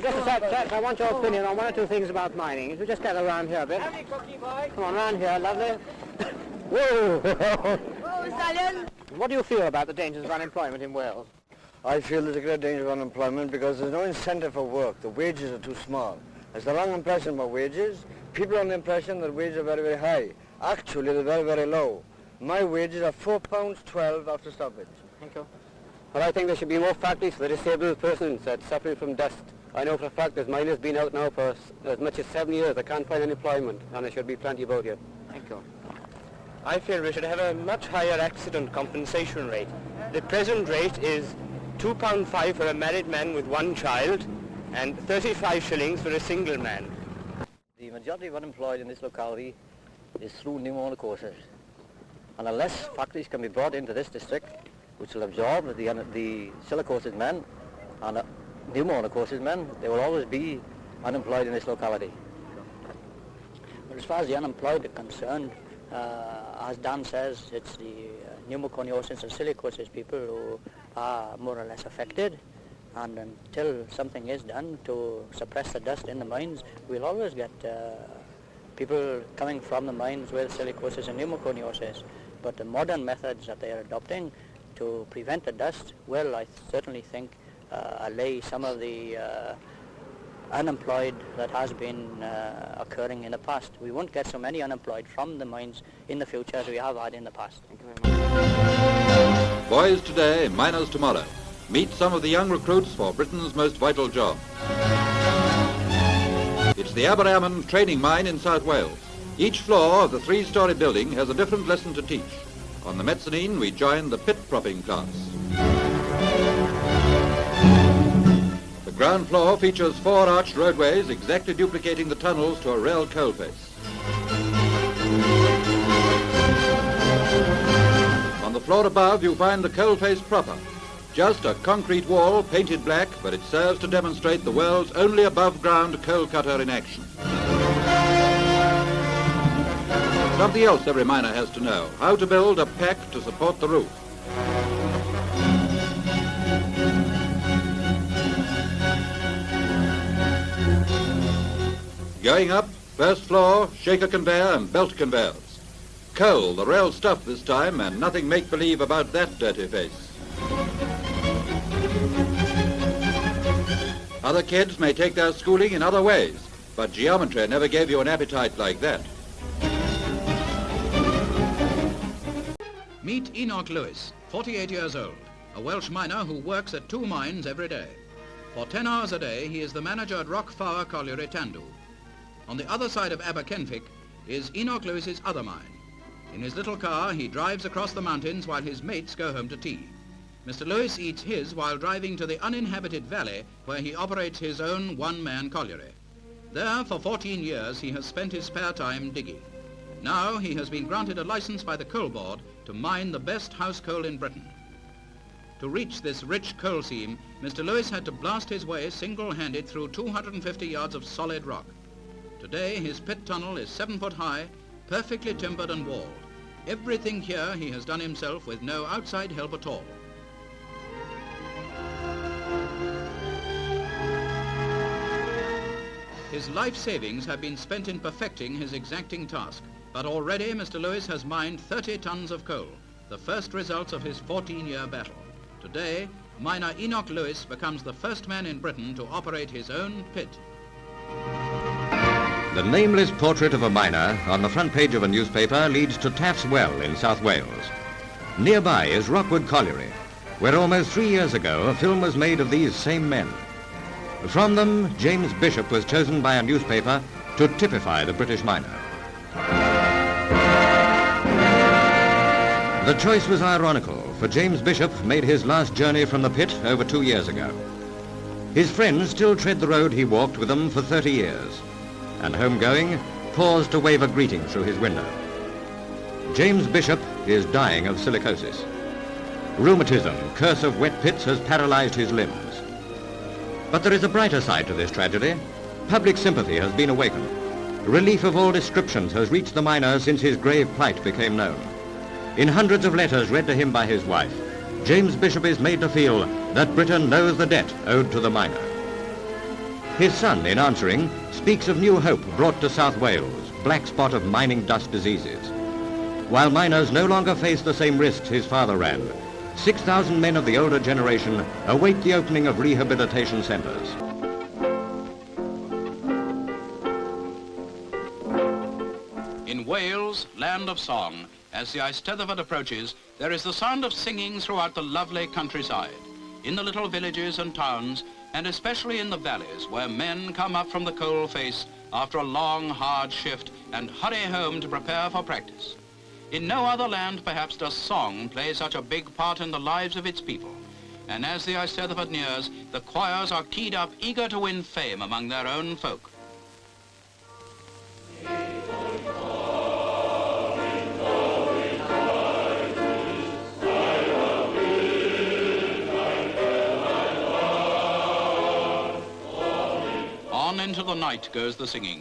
Just a sec, chaps, I want your opinion on one or two things about mining. If you just gather around here a bit. Come on, round here, lovely. Whoa! Whoa, Stallion! What do you feel about the dangers of unemployment in Wales? I feel there's a great danger of unemployment because there's no incentive for work. The wages are too small. There's the wrong impression about wages. People are on the impression that wages are very, very high. Actually, they're very, very low. My wages are £4.12 after stoppage. Thank you. Well, I think there should be more factories for the disabled persons that's suffering from dust. I know for a fact there's miners been out now for as much as 7 years. They can't find any employment, and there should be plenty about here. Thank you. I feel we should have a much higher accident compensation rate. The present rate is £2.5 for a married man with one child and 35 shillings for a single man. The majority of unemployed in this locality is through new owner courses. And unless factories can be brought into this district, which will absorb the Silicosis men and new monocosis men, there will always be unemployed in this locality. But as far as the unemployed are concerned, as Dan says, it's the pneumoconiosis and silicosis people who are more or less affected, and until something is done to suppress the dust in the mines, we'll always get people coming from the mines with silicosis and pneumoconiosis. But the modern methods that they are adopting to prevent the dust will, I certainly think, allay some of the unemployed that has been occurring in the past. We won't get so many unemployed from the mines in the future as we have had in the past. Thank you very much. Boys today, miners tomorrow. Meet some of the young recruits for Britain's most vital job. It's the Aberystwyth training mine in South Wales. Each floor of the three-storey building has a different lesson to teach. On the mezzanine, we join the pit propping class. The ground floor features 4 arched roadways exactly duplicating the tunnels to a real coalface. On the floor above, you find the coalface proper. Just a concrete wall painted black, but it serves to demonstrate the world's only above-ground coal cutter in action. Something else every miner has to know, how to build a pack to support the roof. Going up, first floor, shaker conveyor and belt conveyors. Coal, the real stuff this time, and nothing make-believe about that dirty face. Other kids may take their schooling in other ways, but geometry never gave you an appetite like that. Meet Enoch Lewis, 48 years old, a Welsh miner who works at 2 mines every day. For 10 hours a day, he is the manager at Rockflower Colliery, Tandu. On the other side of Aberkenfic is Enoch Lewis's other mine. In his little car, he drives across the mountains while his mates go home to tea. Mr. Lewis eats his while driving to the uninhabited valley where he operates his own one-man colliery. There, for 14 years, he has spent his spare time digging. Now he has been granted a license by the Coal Board to mine the best house coal in Britain. To reach this rich coal seam, Mr. Lewis had to blast his way single-handed through 250 yards of solid rock. Today, his pit tunnel is 7 foot high, perfectly timbered and walled. Everything here he has done himself with no outside help at all. His life savings have been spent in perfecting his exacting task, but already Mr. Lewis has mined 30 tons of coal, the first results of his 14-year battle. Today, miner Enoch Lewis becomes the first man in Britain to operate his own pit. The nameless portrait of a miner on the front page of a newspaper leads to Taff's Well in South Wales. Nearby is Rockwood Colliery, where almost 3 years ago a film was made of these same men. From them, James Bishop was chosen by a newspaper to typify the British miner. The choice was ironical, for James Bishop made his last journey from the pit over 2 years ago. His friends still tread the road he walked with them for 30 years, and homegoing paused to wave a greeting through his window. James Bishop is dying of silicosis. Rheumatism, curse of wet pits, has paralyzed his limbs. But there is a brighter side to this tragedy. Public sympathy has been awakened. Relief of all descriptions has reached the miner since his grave plight became known. In hundreds of letters read to him by his wife, James Bishop is made to feel that Britain knows the debt owed to the miner. His son, in answering, speaks of new hope brought to South Wales, black spot of mining dust diseases. While miners no longer face the same risks his father ran, 6,000 men of the older generation await the opening of rehabilitation centres. In Wales, land of song, as the Eisteddfod approaches, there is the sound of singing throughout the lovely countryside, in the little villages and towns, and especially in the valleys, where men come up from the coal face after a long, hard shift and hurry home to prepare for practice. In no other land, perhaps, does song play such a big part in the lives of its people. And as the Eisteddfod nears, the choirs are keyed up, eager to win fame among their own folk. On into the night goes the singing.